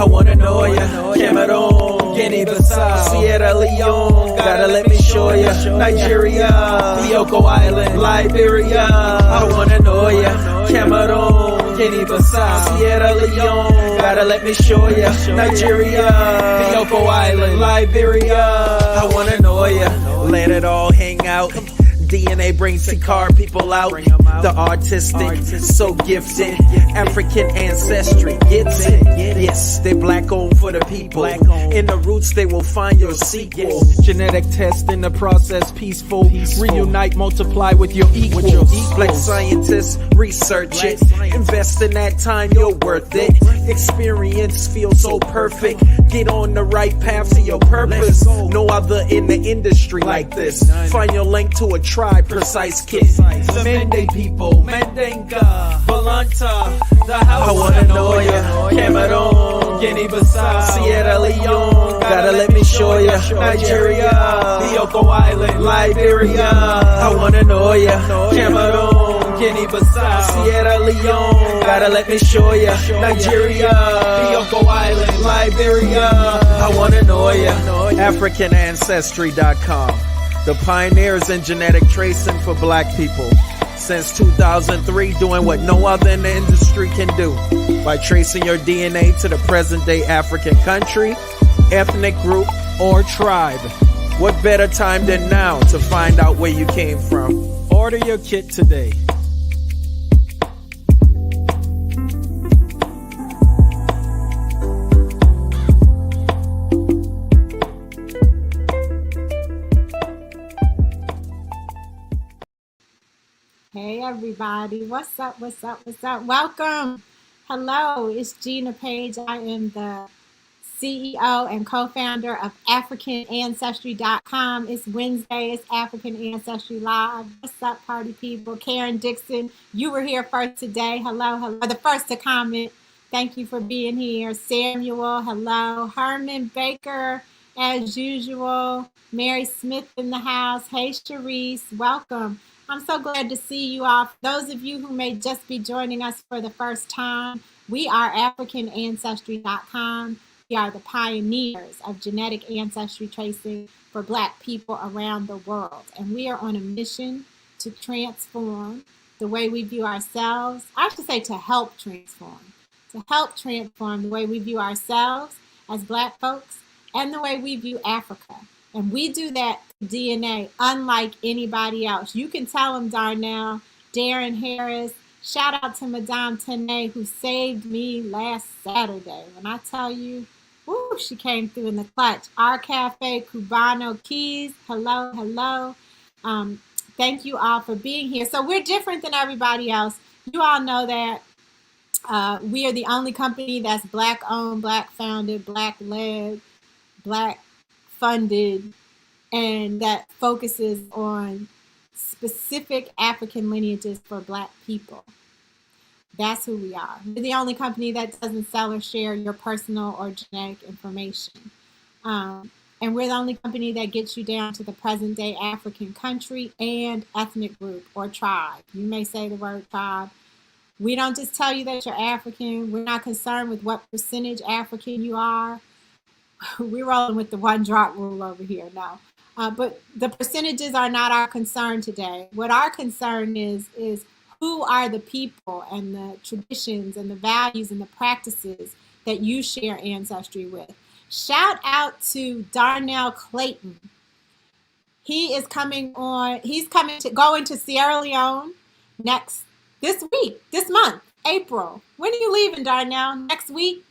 I wanna know ya. Cameroon, Guinea-Bissau, Sierra Leone, gotta let me show ya. Nigeria, Bioko Island, Liberia, I wanna know ya. Cameroon, Guinea-Bissau, Sierra Leone, gotta let me show ya. Nigeria, Bioko Island, Liberia, I wanna know ya. Let it all hang out. DNA brings the car people out. The artistic, so gifted. African ancestry gets it. Yes, they black owned for the people. In the roots, they will find your sequel. Genetic test in the process, peaceful. Reunite, multiply with your equals. Black scientists, research it. Invest in that time, you're worth it. Experience feels so perfect. Get on the right path to your purpose. No other in the industry like this. Find your link to a tribe, precise kit. The Mende people, Mendenga, Volanta, the house. I wanna know ya. Cameroon, Guinea-Bissau, Sierra Leone, gotta let me show ya. Nigeria, Bioko Island, Liberia, I wanna know ya. Cameroon, Guinea-Bissau, Sierra Leone, gotta let me show ya. Nigeria, Bioko Island, Liberia, I wanna know ya. AfricanAncestry.com, the pioneers in genetic tracing for black people. Since 2003, doing what no other in the industry can do by tracing your DNA to the present day African country, ethnic group, or tribe. What better time than now to find out where you came from? Order your kit today. Hey everybody, what's up? Welcome. Hello, it's Gina Page. I am the CEO and co-founder of AfricanAncestry.com. It's Wednesday, it's African Ancestry Live. What's up, party people? Karen Dixon, you were here first today. Hello. The first to comment. Thank you for being here. Samuel, hello. Herman Baker, as usual. Mary Smith in the house. Hey, Sharice, welcome. I'm so glad to see you all. For those of you who may just be joining us for the first time, we are AfricanAncestry.com. We are the pioneers of genetic ancestry tracing for Black people around the world. And we are on a mission to transform the way we view ourselves. I should say to help transform the way we view ourselves as Black folks and the way we view Africa. And we do that DNA unlike anybody else. You can tell them, Darnell, Darren Harris. Shout out to Madame Tene, who saved me last Saturday. When I tell you, woo, she came through in the clutch. Our Cafe, Cubano Keys, hello. Thank you all for being here. So we're different than everybody else. You all know that we are the only company that's Black owned, Black founded, Black led, Black funded, and that focuses on specific African lineages for Black people. That's who we are. We're the only company that doesn't sell or share your personal or genetic information. And we're the only company that gets you down to the present day African country and ethnic group or tribe. You may say the word tribe. We don't just tell you that you're African. We're not concerned with what percentage African you are. We're rolling with the one drop rule over here now. But the percentages are not our concern today. What our concern is who are the people and the traditions and the values and the practices that you share ancestry with. Shout out to Darnell Clayton. He's going to Sierra Leone this month, April. When are you leaving, Darnell? Next week?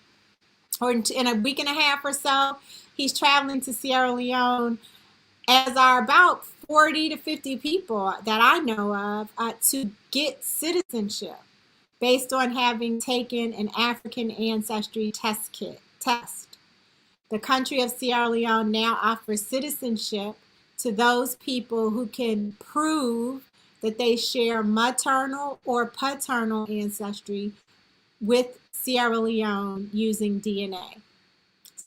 Or in a week and a half or so, he's traveling to Sierra Leone, as are about 40 to 50 people that I know of, to get citizenship based on having taken an African ancestry test. The country of Sierra Leone now offers citizenship to those people who can prove that they share maternal or paternal ancestry with Sierra Leone using DNA.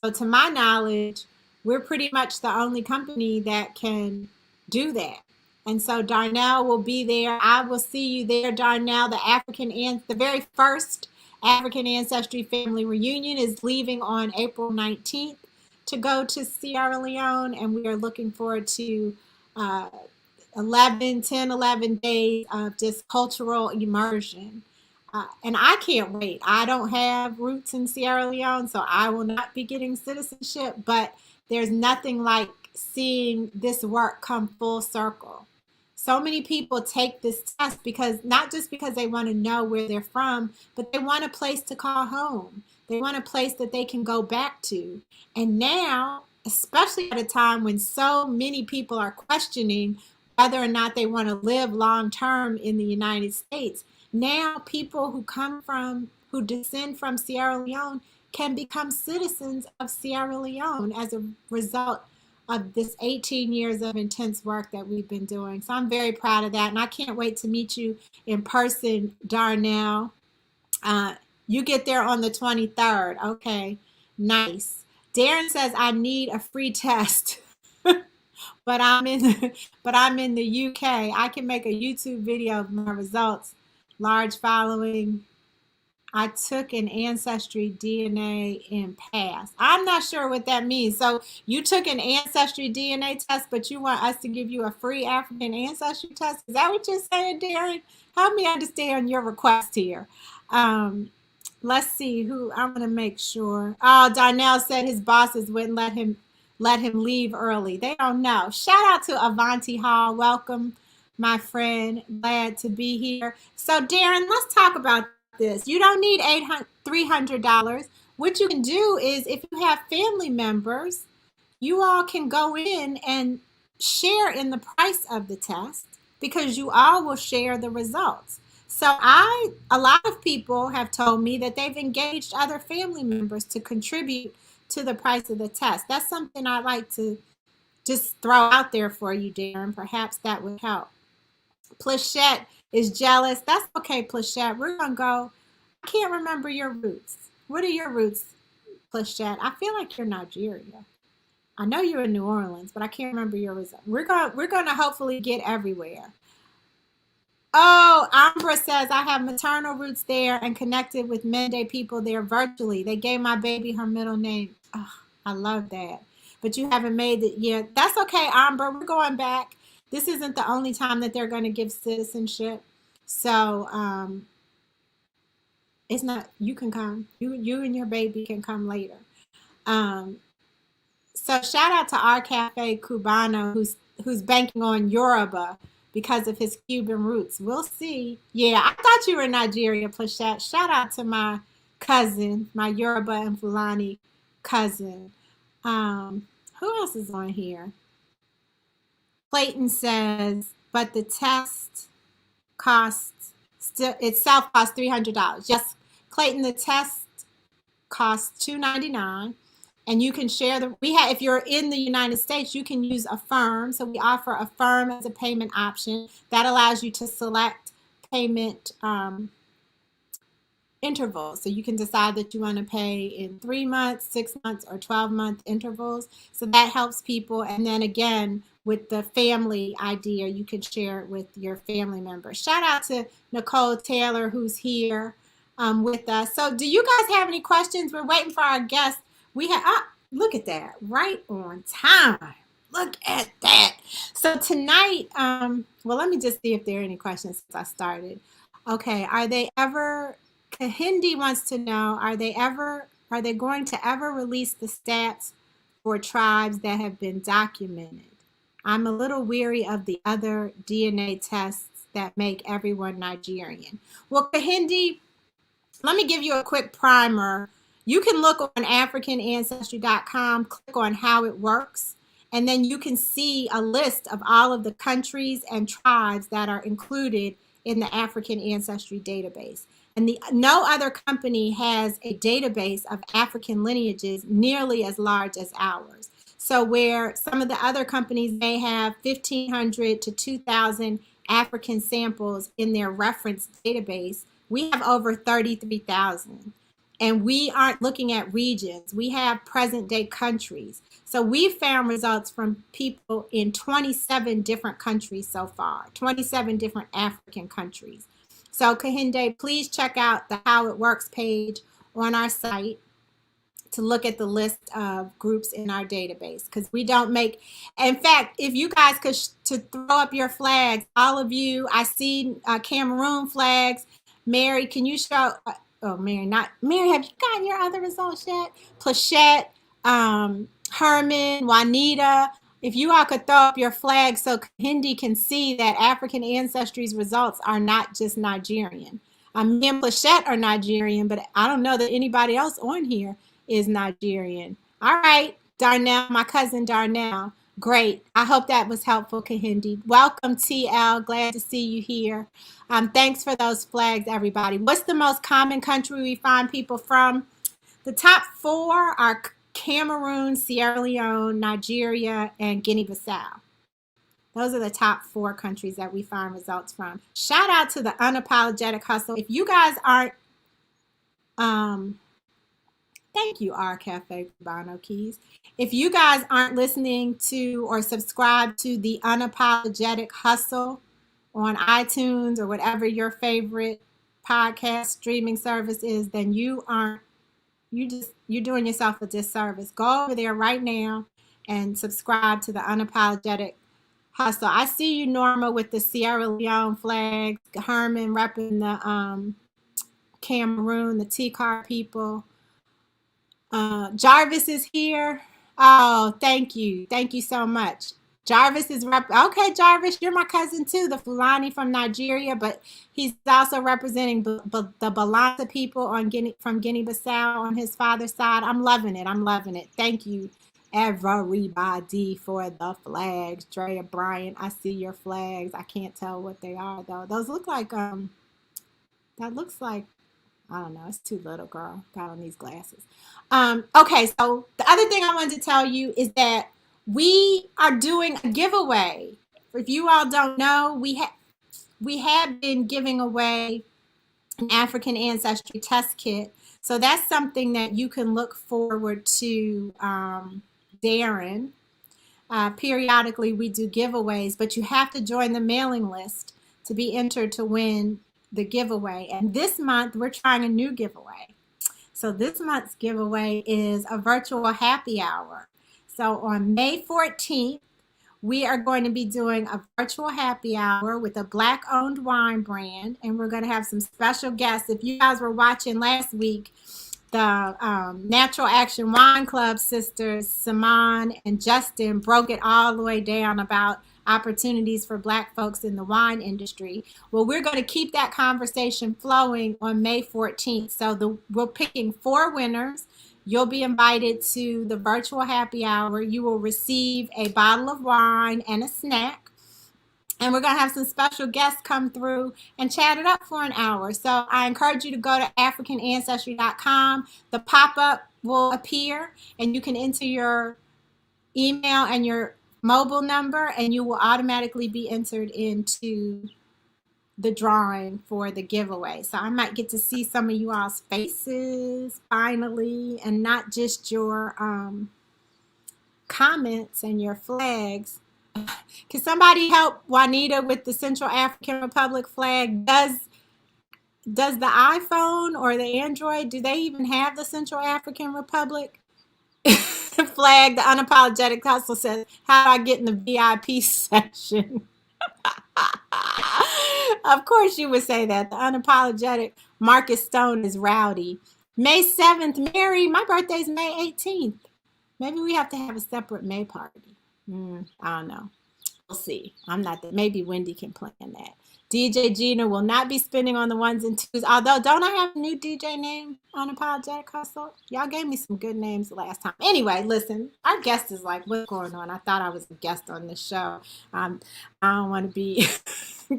So to my knowledge, we're pretty much the only company that can do that. And so Darnell will be there. I will see you there, Darnell, the very first African Ancestry Family Reunion is leaving on April 19th to go to Sierra Leone, and we are looking forward to uh, 11 days of just cultural immersion. And I can't wait. I don't have roots in Sierra Leone, so I will not be getting citizenship, but there's nothing like seeing this work come full circle. So many people take this test because not just because they want to know where they're from, but they want a place to call home. They want a place that they can go back to. And now, especially at a time when so many people are questioning whether or not they want to live long term in the United States, now people who descend from Sierra Leone can become citizens of Sierra Leone as a result of this 18 years of intense work that we've been doing. So I'm very proud of that. And I can't wait to meet you in person, Darnell. You get there on the 23rd. Okay, nice. Darren says I need a free test. but I'm in the UK. I can make a YouTube video of my results. Large following. I took an ancestry DNA and passed. I'm not sure what that means. So you took an ancestry DNA test, but you want us to give you a free African ancestry test? Is that what you're saying, Darren? Help me understand your request here. Let's see who I'm gonna make sure. Oh, Darnell said his bosses wouldn't let him leave early. They don't know. Shout out to Avanti Hall. Welcome, my friend. Glad to be here. So Darren, let's talk about this. You don't need $300. What you can do is if you have family members, you all can go in and share in the price of the test because you all will share the results. So a lot of people have told me that they've engaged other family members to contribute to the price of the test. That's something I'd like to just throw out there for you, Darren. Perhaps that would help. Plachette is jealous. That's okay, Plachette. We're going to go. I can't remember your roots. What are your roots, Plachette? I feel like you're Nigeria. I know you're in New Orleans, but I can't remember your roots. We're going to hopefully get everywhere. Oh, Ambra says, I have maternal roots there and connected with Mende people there virtually. They gave my baby her middle name. Oh, I love that. But you haven't made it yet. That's okay, Ambra. We're going back. This isn't the only time that they're going to give citizenship. So it's not, you can come. You and your baby can come later. So shout out to our Cafe Cubano who's banking on Yoruba because of his Cuban roots. We'll see. Yeah, I thought you were in Nigeria, Plachette. Shout out to my cousin, my Yoruba and Fulani cousin. Who else is on here? Clayton says, but the test itself costs $300. Yes, Clayton, the test costs $299. And you can share if you're in the United States, you can use Affirm. So we offer Affirm as a payment option. That allows you to select payment intervals. So you can decide that you want to pay in 3 months, 6 months, or 12-month intervals. So that helps people. And then again, with the family idea, you can share it with your family members. Shout out to Nicole Taylor, who's here with us. So do you guys have any questions? We're waiting for our guests. We have, look at that, right on time. Look at that. So tonight, well, let me just see if there are any questions since I started. Okay, Kahindi wants to know, are they going to ever release the stats for tribes that have been documented? I'm a little weary of the other DNA tests that make everyone Nigerian. Well, Kahindi, let me give you a quick primer. You can look on AfricanAncestry.com, click on how it works, and then you can see a list of all of the countries and tribes that are included in the African Ancestry database. And no other company has a database of African lineages nearly as large as ours. So where some of the other companies may have 1,500 to 2,000 African samples in their reference database, we have over 33,000. And we aren't looking at regions. We have present day countries. So we've found results from people in 27 different countries so far, 27 different African countries. So Kahinde, please check out the How It Works page on our site to look at the list of groups in our database, because we don't make, in fact, if you guys could to throw up your flags, all of you, I see Cameroon flags. Mary, can you show, oh, Mary, not, Mary, have you gotten your other results yet? Plachette, Herman, Juanita, if you all could throw up your flags so Hindi can see that African Ancestry's results are not just Nigerian. Me and Plachette are Nigerian, but I don't know that anybody else on here is Nigerian. All right, Darnell, my cousin Darnell. Great. I hope that was helpful, Kahindi. Welcome, TL. Glad to see you here. Thanks for those flags, everybody. What's the most common country we find people from? The top 4 are Cameroon, Sierra Leone, Nigeria, and Guinea-Bissau. Those are the top 4 countries that we find results from. Shout out to the Unapologetic Hustle. If you guys aren't, thank you, R Cafe Cubano Keys. If you guys aren't listening to or subscribe to the Unapologetic Hustle on iTunes or whatever your favorite podcast streaming service is, then you're doing yourself a disservice. Go over there right now and subscribe to the Unapologetic Hustle. I see you, Norma, with the Sierra Leone flag. Herman repping the Cameroon, the T-Car people. Jarvis is here. Oh, thank you. Thank you so much. Jarvis is okay, Jarvis, you're my cousin too, the Fulani from Nigeria, but he's also representing the Balanta people from Guinea-Bissau on his father's side. I'm loving it. I'm loving it. Thank you, everybody, for the flags. Drea Bryant, I see your flags. I can't tell what they are though. Those look like that looks like, I don't know, it's too little, girl. Got on these glasses. Okay, so the other thing I wanted to tell you is that we are doing a giveaway. If you all don't know, we have been giving away an African Ancestry test kit. So that's something that you can look forward to, Darren. Periodically, we do giveaways, but you have to join the mailing list to be entered to win the giveaway. And this month, we're trying a new giveaway. So this month's giveaway is a virtual happy hour. So on May 14th, we are going to be doing a virtual happy hour with a Black-owned wine brand, and we're going to have some special guests. If you guys were watching last week, the Natural Action Wine Club sisters, Saman and Justin, broke it all the way down about opportunities for Black folks in the wine industry. Well, we're going to keep that conversation flowing on May 14th. So we're picking 4 winners. You'll be invited to the virtual happy hour. You will receive a bottle of wine and a snack. And we're going to have some special guests come through and chat it up for an hour. So I encourage you to go to AfricanAncestry.com. The pop-up will appear, and you can enter your email and your mobile number, and you will automatically be entered into the drawing for the giveaway. So I might get to see some of you all's faces finally, and not just your comments and your flags. Can somebody help Juanita with the Central African Republic flag? Does the iPhone or the Android, do they even have the Central African Republic flag? The Unapologetic Hustle says, how do I get in the VIP section? Of course you would say that. The Unapologetic Marcus Stone is rowdy. May 7th, Mary, my birthday's May 18th. Maybe we have to have a separate May party. I don't know. We'll see. I'm not that. Maybe Wendi can plan that. DJ Gina will not be spinning on the 1s and 2s. Although, don't I have a new DJ name on Unapologetic Hustle? Y'all gave me some good names the last time. Anyway, listen, our guest is like, what's going on? I thought I was a guest on this show. I don't want to be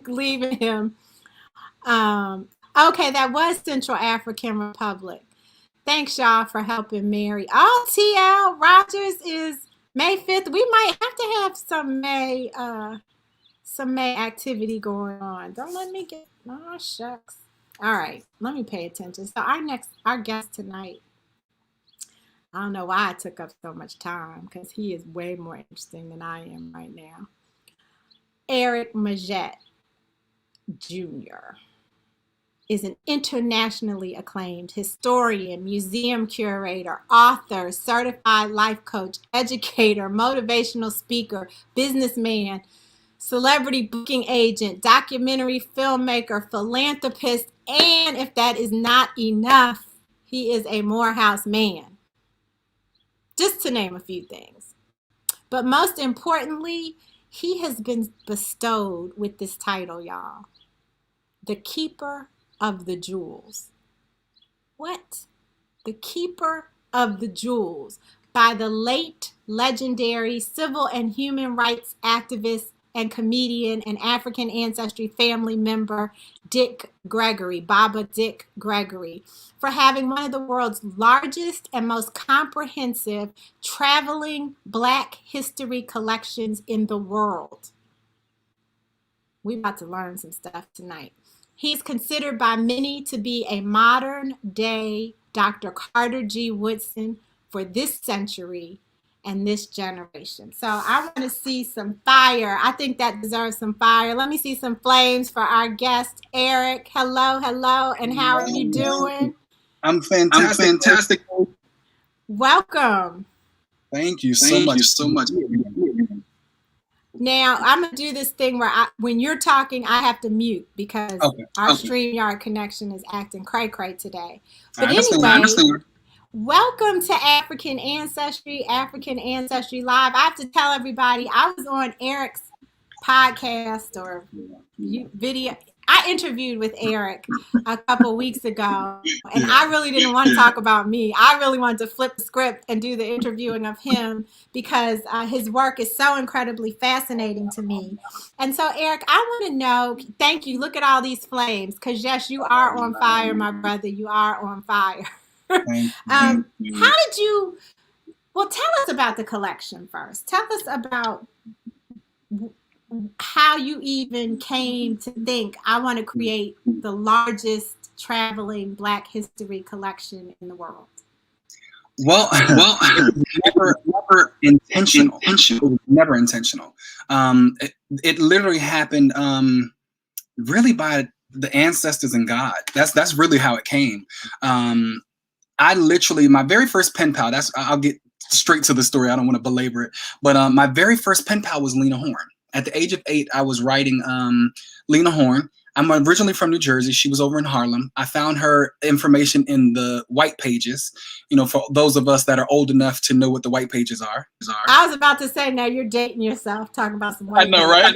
leaving him. Okay, that was Central African Republic. Thanks, y'all, for helping Mary. Oh, TL Rogers is May 5th. We might have to have some May activity going on. Don't let me get, oh shucks. All right, let me pay attention. So our guest tonight, I don't know why I took up so much time, because he is way more interesting than I am right now. Eric Majette Jr. is an internationally acclaimed historian, museum curator, author, certified life coach, educator, motivational speaker, businessman, celebrity booking agent, documentary filmmaker, philanthropist, and if that is not enough, he is a Morehouse man. Just to name a few things. But most importantly, he has been bestowed with this title, y'all. The Keeper of the Jewels. What? The Keeper of the Jewels by the late legendary civil and human rights activist and comedian and African ancestry family member Dick Gregory, Baba Dick Gregory, for having one of the world's largest and most comprehensive traveling Black history collections in the world. We're about to learn some stuff tonight. He's considered by many to be a modern day Dr. Carter G. Woodson for this century and this generation. So I want to see some fire. I think that deserves some fire. Let me see some flames for our guest, Eric. Hello, hello, and how are you doing? I'm fantastic. Welcome. Thank you so much. Now, I'm going to do this thing where when you're talking, I have to mute because our StreamYard connection is acting cray-cray today. But anyway, welcome to African Ancestry Live. I have to tell everybody, I was on Eric's podcast or video. I interviewed with Eric a couple weeks ago, and I really didn't want to talk about me. I really wanted to flip the script and do the interviewing of him because his work is so incredibly fascinating to me. And so, Eric, I want to know, thank you. Look at all these flames, because yes, you are on fire, my brother. You are on fire. How did you, well, tell us about the collection first. Tell us about how you even came to think, I want to create the largest traveling Black history collection in the world. Well, never intentional. It was never intentional. It literally happened really by the ancestors and God. That's really how it came. I literally, my very first pen pal, I'll get straight to the story. I don't want to belabor it. But my very first pen pal was Lena Horne. At the age of 8, I was writing Lena Horne. I'm originally from New Jersey. She was over in Harlem. I found her information in the white pages, for those of us that are old enough to know what the white pages are. I was about to say, now you're dating yourself, talking about some white pages. I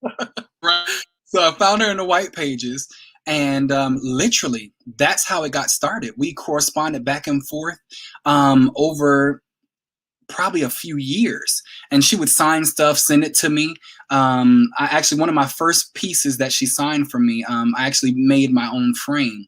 know, right? So I found her in the white pages, and literally, that's how it got started. We corresponded back and forth over probably a few years, and she would sign stuff, send it to me. One of my first pieces that she signed for me, I actually made my own frame.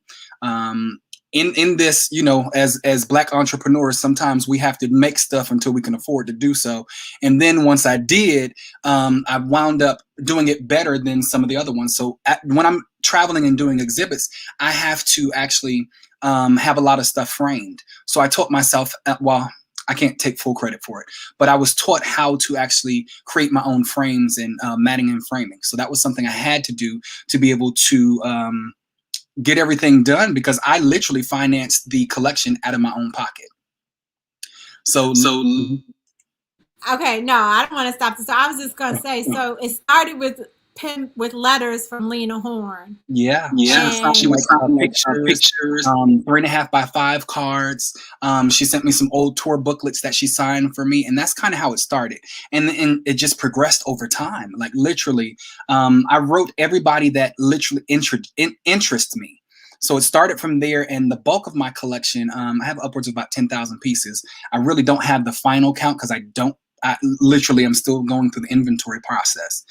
In this, as Black entrepreneurs, sometimes we have to make stuff until we can afford to do so. And then once I did, I wound up doing it better than some of the other ones. So when I'm traveling and doing exhibits, I have to actually have a lot of stuff framed. So I taught myself, I can't take full credit for it, but I was taught how to actually create my own frames and matting and framing. So that was something I had to do to be able to get everything done, because I literally financed the collection out of my own pocket. Okay, no, I don't want to stop this. So I was just going to say, so it started with letters from Lena Horne. Yeah. She would pictures, 3.5 by 5 cards. She sent me some old tour booklets that she signed for me, and that's kind of how it started. And it just progressed over time. Like literally, I wrote everybody that literally interests me. So it started from there, and the bulk of my collection, I have upwards of about 10,000 pieces. I really don't have the final count because I literally am still going through the inventory process.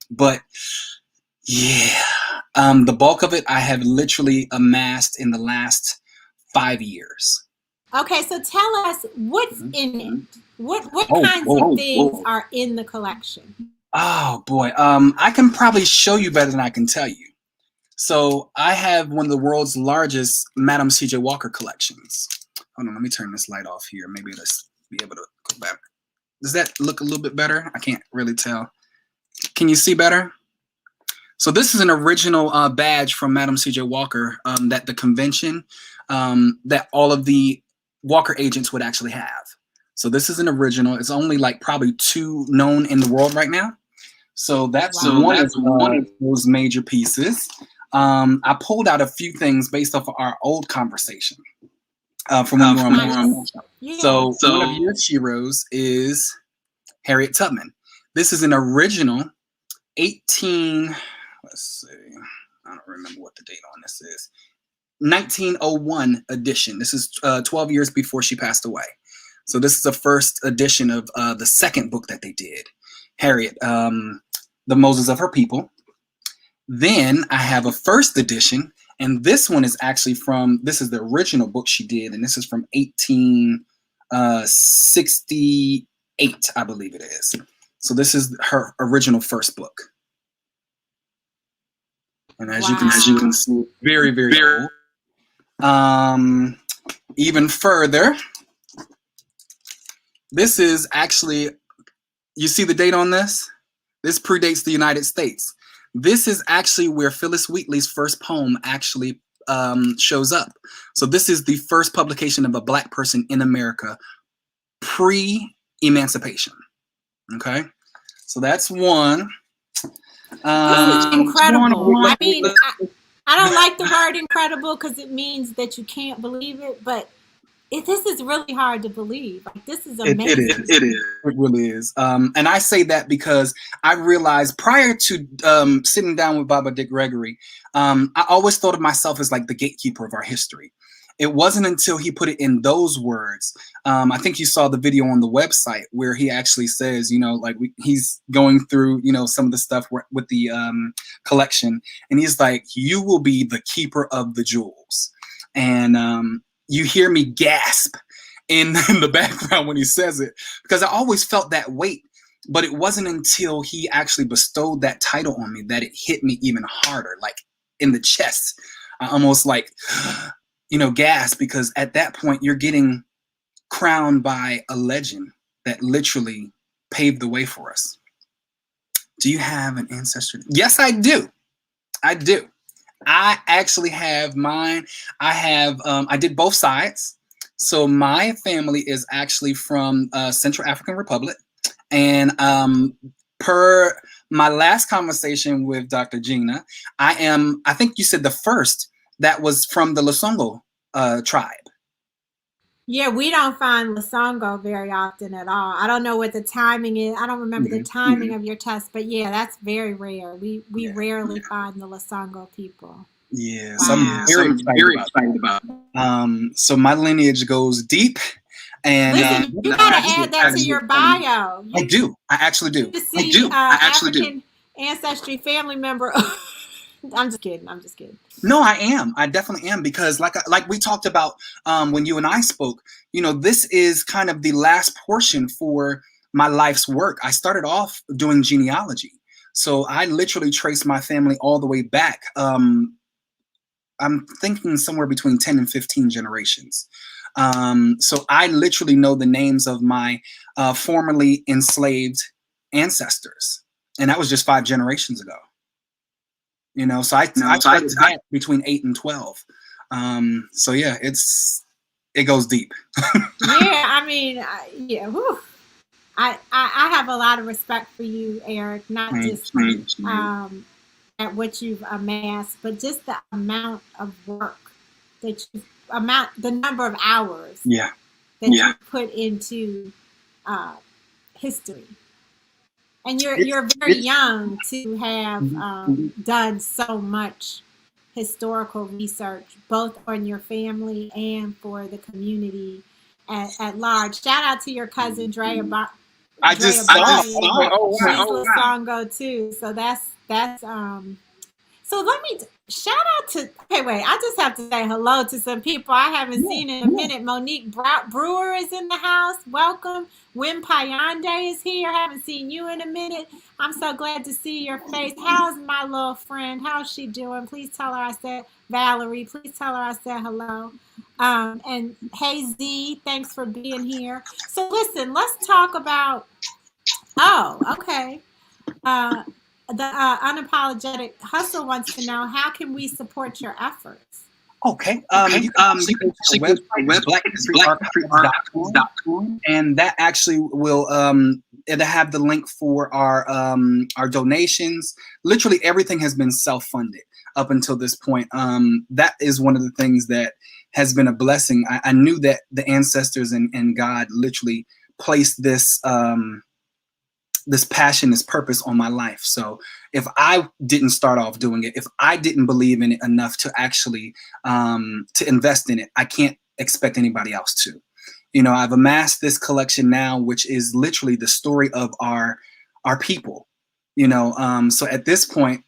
But yeah, the bulk of it I have literally amassed in the last 5 years. Okay, so tell us what's in it. What kinds of things are in the collection? Oh boy, I can probably show you better than I can tell you. So I have one of the world's largest Madam C.J. Walker collections. Hold on, let me turn this light off here. Maybe let's be able to go back. Does that look a little bit better? I can't really tell. Can you see better? So this is an original badge from Madam C.J. Walker that the convention, that all of the Walker agents would actually have. So this is an original. It's only like probably 2 known in the world right now. So that's one of those major pieces. I pulled out a few things based off of our old conversation from when we were on. So one of your heroes is Harriet Tubman. This is an original 18, let's see, I don't remember what the date on this is, 1901 edition. This is 12 years before she passed away. So this is the first edition of the second book that they did, Harriet, the Moses of her people. Then I have a first edition, and this one is actually from, this is the original book she did, and this is from 1868, I believe it is. So this is her original first book. And as you can see, very, very old. Even further, this is actually, you see the date on this? This predates the United States. This is actually where Phyllis Wheatley's first poem actually shows up. So this is the first publication of a Black person in America pre-emancipation. Okay, so that's one. This is incredible. I mean, I don't like the word incredible because it means that you can't believe it, but this is really hard to believe. Like, this is amazing. It is. It really is. And I say that because I realized prior to sitting down with Baba Dick Gregory, I always thought of myself as like the gatekeeper of our history. It wasn't until he put it in those words. I think you saw the video on the website where he actually says, you know, like he's going through, you know, some of the stuff with the collection. And he's like, you will be the keeper of the jewels. And you hear me gasp in the background when he says it, because I always felt that weight. But it wasn't until he actually bestowed that title on me that it hit me even harder, like in the chest. I almost like, you know, gasp, because at that point you're getting crowned by a legend that literally paved the way for us. Do you have an ancestry? Yes, I do. I do. I actually have mine. I have, I did both sides. So my family is actually from Central African Republic. And per my last conversation with Dr. Gina, I think you said the first that was from the Lusongo tribe. Yeah, we don't find Lusongo very often at all. I don't know what the timing is. I don't remember the timing of your test, but yeah, that's very rare. We rarely find the Lusongo people. Yeah, wow. So I'm very excited about it. So my lineage goes deep. And listen, you gotta add that to your bio. I do. I actually do. I do. I actually do. Ancestry family member. I'm just kidding. No, I am. I definitely am, because like we talked about when you and I spoke, you know, this is kind of the last portion for my life's work. I started off doing genealogy. So I literally traced my family all the way back. I'm thinking somewhere between 10 and 15 generations. So I literally know the names of my formerly enslaved ancestors. And that was just 5 generations ago. You know, so I started that between 8 and 12. So yeah, it goes deep. Yeah, I mean, yeah. Whew. I have a lot of respect for you, Eric. Not just at what you've amassed, but just the amount of work that the number of hours that you put into history. And you're very young to have done so much historical research, both on your family and for the community at large. Shout out to your cousin Drea. I just saw. She's Lusongo too. So that's so let me shout out to, okay, wait, I just have to say hello to some people I haven't seen in a minute. Monique Brewer is in the house. Welcome. Wim Payande is here. Haven't seen you in a minute. I'm so glad to see your face. How's my little friend? How's she doing? Please tell her I said, Valerie, please tell her I said hello. And hey, Z, thanks for being here. So listen, let's talk about, okay. the Unapologetic Hustle wants to know, how can we support your efforts? Okay. You can actually go to the website, blackhistoryarchives.com, and that actually will it'll have the link for our donations. Literally everything has been self-funded up until this point. That is one of the things that has been a blessing. I knew that the ancestors and God literally placed this this passion, this purpose on my life. So if I didn't start off doing it, if I didn't believe in it enough to actually to invest in it, I can't expect anybody else to. You know, I've amassed this collection now, which is literally the story of our people. You know, so at this point,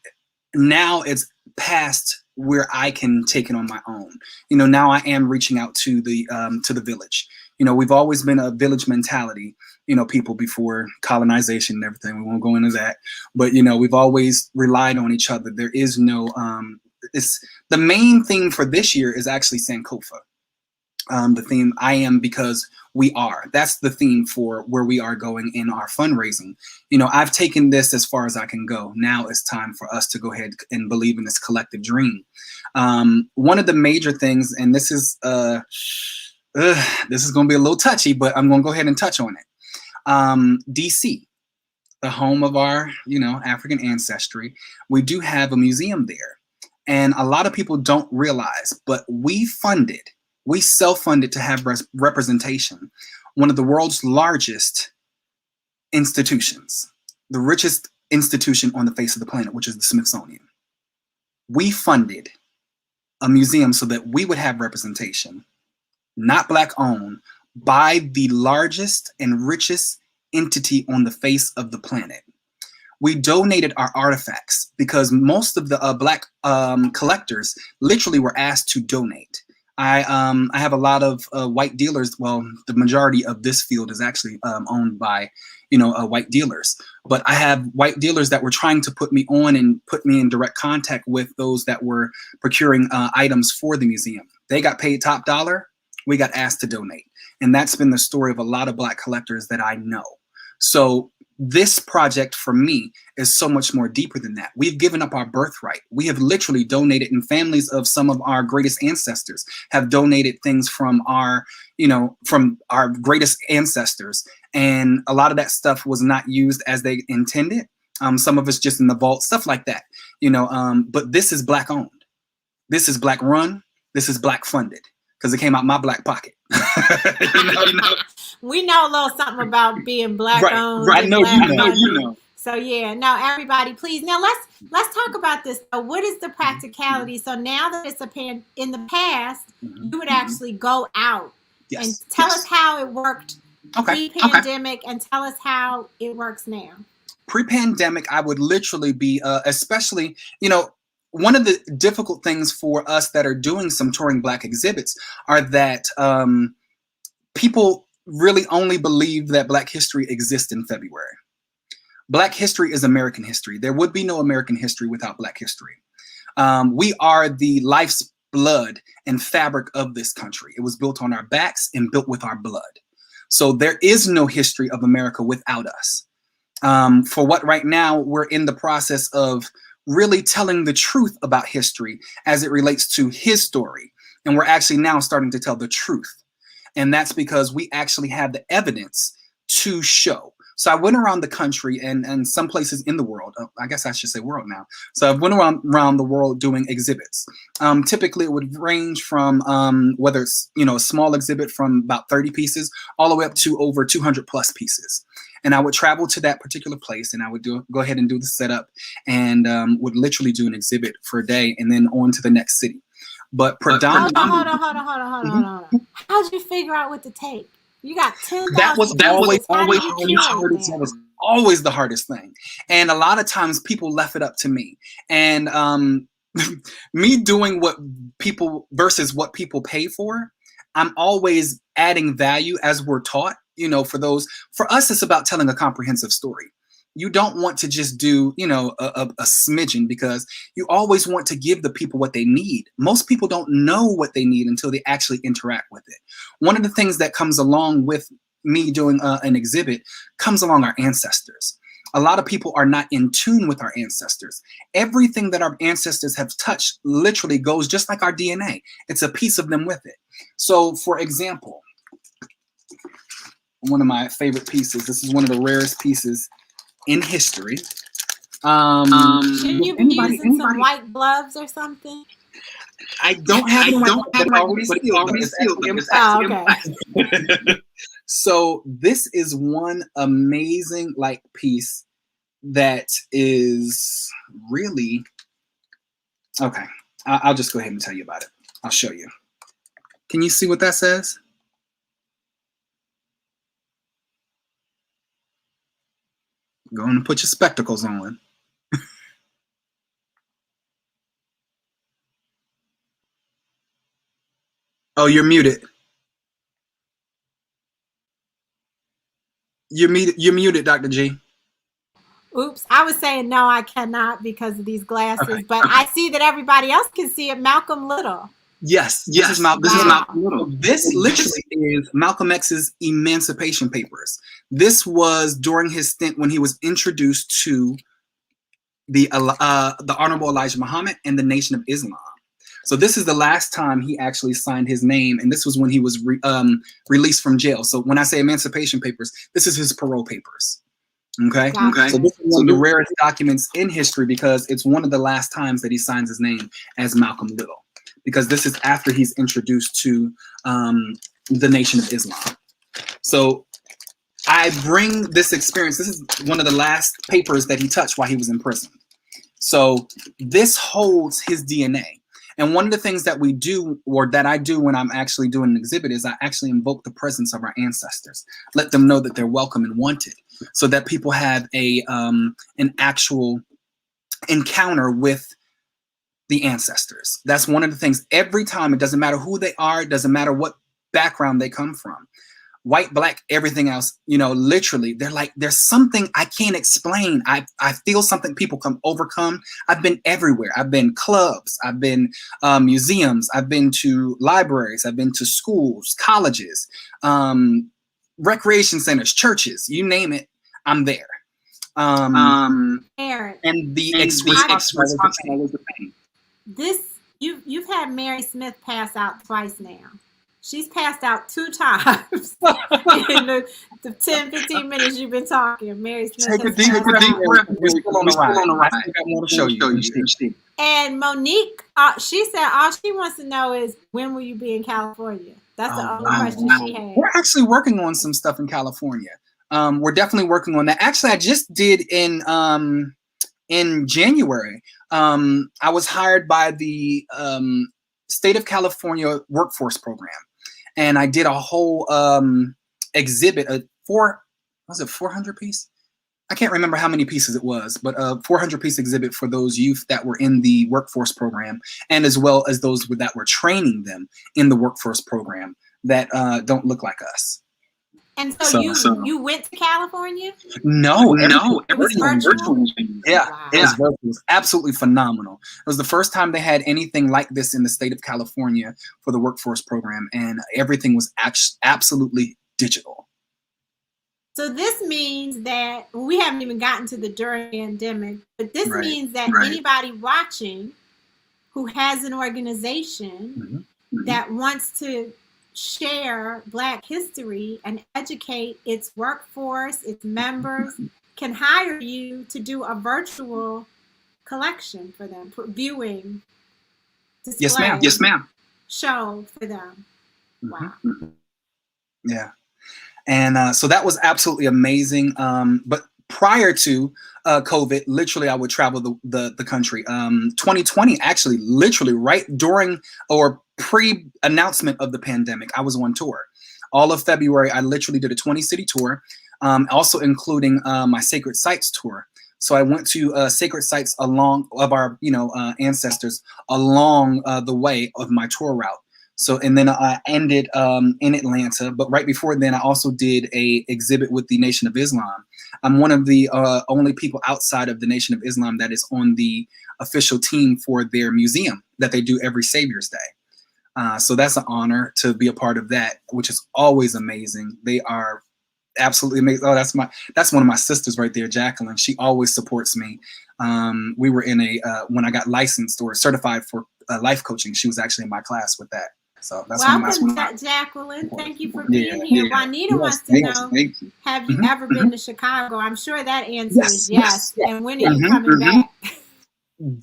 now it's past where I can take it on my own. You know, now I am reaching out to the village. You know, we've always been a village mentality, you know, people before colonization and everything. We won't go into that. But, you know, we've always relied on each other. There is no, it's the main theme for this year is actually Sankofa. The theme, I am because we are. That's the theme for where we are going in our fundraising. You know, I've taken this as far as I can go. Now it's time for us to go ahead and believe in this collective dream. One of the major things, and this is going to be a little touchy, but I'm going to go ahead and touch on it. DC, the home of our, you know, African ancestry, we do have a museum there. And a lot of people don't realize, but we self-funded to have representation. One of the world's largest institutions, the richest institution on the face of the planet, which is the Smithsonian. We funded a museum so that we would have representation, not Black owned, by the largest and richest entity on the face of the planet. We donated our artifacts because most of the Black collectors literally were asked to donate. I have a lot of white dealers. Well, the majority of this field is actually owned by, you know, white dealers. But I have white dealers that were trying to put me on and put me in direct contact with those that were procuring items for the museum. They got paid top dollar. We got asked to donate. And that's been the story of a lot of Black collectors that I know. So this project for me is so much more deeper than that. We've given up our birthright. We have literally donated, and families of some of our greatest ancestors have donated things from our, you know, from our greatest ancestors. And a lot of that stuff was not used as they intended. Some of it's just in the vault, stuff like that, you know, but this is Black owned. This is Black run. This is Black funded because it came out my Black pocket. you know? We know a little something about being Black owned. Right. I know you know. So yeah, now everybody, please. Now let's talk about this. So what is the practicality? So now that it's in the past, you would actually go out and tell us how it worked pre-pandemic and tell us how it works now. Pre-pandemic, I would literally be, especially, you know, one of the difficult things for us that are doing some touring Black exhibits are that people really only believe that Black history exists in February. Black history is American history. There would be no American history without Black history. We are the life's blood and fabric of this country. It was built on our backs and built with our blood. So there is no history of America without us. For what right now, we're in the process of really telling the truth about history as it relates to his story. And we're actually now starting to tell the truth. And that's because we actually have the evidence to show. So I went around the country and some places in the world, I guess I should say world now. So I went around the world doing exhibits. Typically it would range from whether it's, you know, a small exhibit from about 30 pieces all the way up to over 200 plus pieces. And I would travel to that particular place and I would go ahead and do the setup and would literally do an exhibit for a day and then on to the next city. But predominantly, hold on. How'd you figure out what to take? You got 10,000. That was always the hardest thing. And a lot of times people left it up to me. And me doing what people versus what people pay for, I'm always adding value as we're taught. You know, for us, it's about telling a comprehensive story. You don't want to just do, you know, a smidgen because you always want to give the people what they need. Most people don't know what they need until they actually interact with it. One of the things that comes along with me doing an exhibit comes along our ancestors. a lot of people are not in tune with our ancestors. Everything that our ancestors have touched literally goes just like our DNA. It's a piece of them with it. So, for example, one of my favorite pieces, this is one of the rarest pieces in history. Shouldn't you be using some white gloves or something? I don't have it, but it's already sealed. Okay. So this is one amazing piece that is really okay. I'll just go ahead and tell you about it. I'll show you. Can you see what that says? Go on and put your spectacles on. Oh, you're muted. You're muted, Dr. G. Oops, I was saying no, I cannot because of these glasses, but I see that everybody else can see it. Malcolm Little. Yes, this is Malcolm Little. This literally is Malcolm X's Emancipation Papers. This was during his stint when he was introduced to the Honorable Elijah Muhammad and the Nation of Islam. So this is the last time he actually signed his name, and this was when he was released from jail. So when I say Emancipation Papers, this is his parole papers. Okay. Gotcha. So this is one of the rarest documents in history because it's one of the last times that he signs his name as Malcolm Little, because this is after he's introduced to the Nation of Islam. So I bring this experience. This is one of the last papers that he touched while he was in prison. So this holds his DNA. And one of the things that we do, or that I do when I'm actually doing an exhibit, is I actually invoke the presence of our ancestors, let them know that they're welcome and wanted, so that people have an actual encounter with the ancestors. That's one of the things. Every time, it doesn't matter who they are, it doesn't matter what background they come from. White, black, everything else, literally, they're like, there's something I can't explain. I feel something people overcome. I've been everywhere. I've been clubs. I've been museums. I've been to libraries. I've been to schools, colleges, recreation centers, churches, you name it, I'm there. Eric, and the response was the same. You've had Mary Smith pass out twice now. She's passed out 2 times in the 10, 15 minutes you've been talking. Mary Smith. Take a deep breath. We're still on the ride. I got more to show you. And Monique, she said all she wants to know is, when will you be in California? That's the only question she had. We're actually working on some stuff in California. We're definitely working on that. Actually, I just did in January. I was hired by the State of California Workforce Program. And I did a whole exhibit, 400 piece? I can't remember how many pieces it was, but a 400-piece exhibit for those youth that were in the workforce program, and as well as those that were training them in the workforce program that don't look like us. And so you went to California? No, it was virtual. Yeah, it was virtual. It was absolutely phenomenal. It was the first time they had anything like this in the state of California for the workforce program, and everything was absolutely digital. So this means that we haven't even gotten to the during pandemic, but this means that anybody watching who has an organization that wants to share Black history and educate its workforce, its members, can hire you to do a virtual collection for them, viewing, display, yes ma'am, show for them. Wow. Yeah. And so that was absolutely amazing. But prior to COVID, literally, I would travel the country. 2020, actually, literally right during or pre-announcement of the pandemic, I was on tour. All of February, I literally did a 20-city tour, also including my sacred sites tour. So I went to sacred sites along of our, ancestors along the way of my tour route. So, and then I ended in Atlanta, but right before then, I also did a exhibit with the Nation of Islam. I'm one of the only people outside of the Nation of Islam that is on the official team for their museum that they do every Savior's Day. So that's an honor to be a part of that, which is always amazing. They are absolutely amazing. Oh, that's one of my sisters right there, Jacqueline. She always supports me. We were in when I got licensed or certified for life coaching, she was actually in my class with that. So that's welcome, Jacqueline. Thank you for being here. Juanita wants to know, have you ever been to Chicago? I'm sure that answer is yes. And when are you coming back?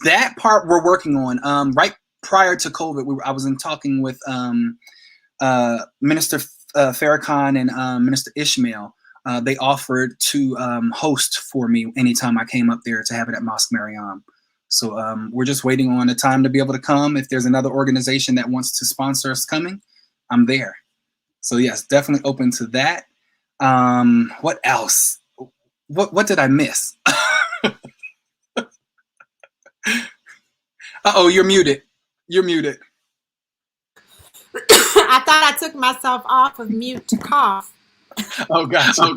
That part we're working on. Right prior to COVID, I was in talking with Minister Farrakhan and Minister Ishmael. They offered to host for me anytime I came up there to have it at Mosque Mariam. So we're just waiting on a time to be able to come. If there's another organization that wants to sponsor us coming, I'm there. So yes, definitely open to that. What else? What did I miss? Uh-oh, you're muted. You're muted. I thought I took myself off of mute to cough. Oh, gotcha.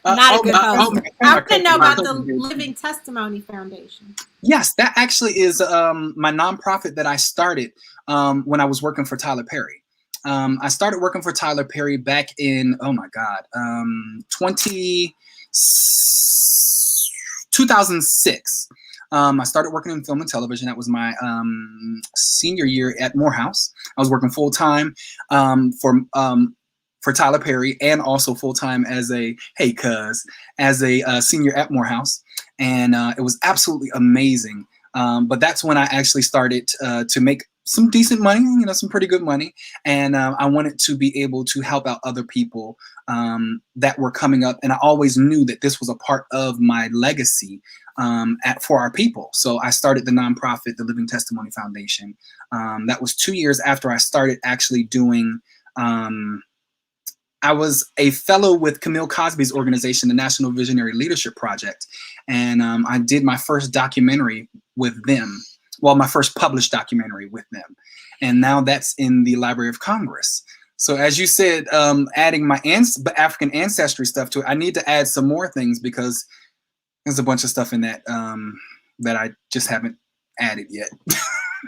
Not a good host. I want to know about the Living Testimony Foundation. Yes, that actually is my nonprofit that I started when I was working for Tyler Perry. I started working for Tyler Perry back in, 2006. I started working in film and television. That was my senior year at Morehouse. I was working full time for Tyler Perry and also full time as a senior at Morehouse, and it was absolutely amazing. But that's when I actually started to make some decent money, some pretty good money, and I wanted to be able to help out other people that were coming up, and I always knew that this was a part of my legacy for our people. So I started the nonprofit, the Living Testimony Foundation. That was 2 years after I started actually doing. I was a fellow with Camille Cosby's organization, the National Visionary Leadership Project, and I did my first documentary with them. Well, my first published documentary with them, and now that's in the Library of Congress. So as you said, adding my African ancestry stuff to it, I need to add some more things because there's a bunch of stuff in that that I just haven't added yet.